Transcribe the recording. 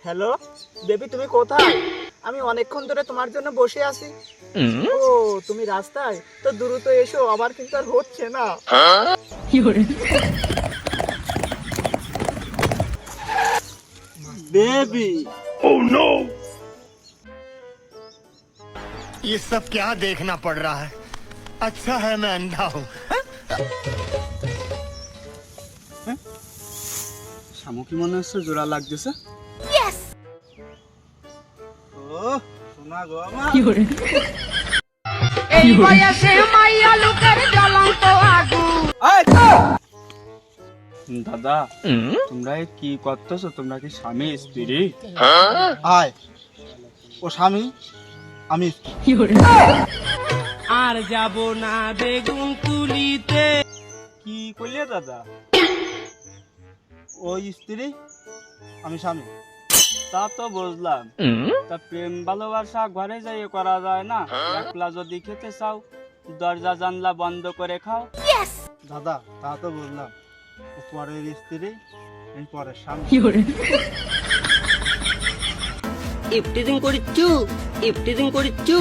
Hello baby, তুমি কোথায়? আমি অনেকক্ষণ ধরে তোমার জন্য বসে আছি। ও তুমি রাস্তায়? তো দ্রুত এসো, আবার কিন্তু আর হচ্ছে না। বেবি ये सब क्या देखना पड़ रहा है। अच्छा है मैं अंधा हूँ। শামু কি মনে হচ্ছে জোড়া লাগতেছে? ও শোনা গো আমার। এই বয়সে মাইয়া লোকের জ্বলন্ত আগুন। দাদা তোমরা এ কি করতেছো? তোমরা কি স্বামী স্ত্রী? আয় ও স্বামী, আমি স্ত্রী। আর যাব না বেগুন তুলিতে। কি করলে দাদা? ও স্ত্রী, আমি স্বামী। তা তো বুঝলাম। তা প্রেম ভালোবাসা ঘরে যাইয়ে করা যায় না? একলা যদি খেতে চাও দরজা জানলা বন্ধ করে খাও। দাদা তা তো বুঝলাম। ও পরের স্ত্রী, আমি পরের স্বামী। ইফটিজিং করিচ্ছু।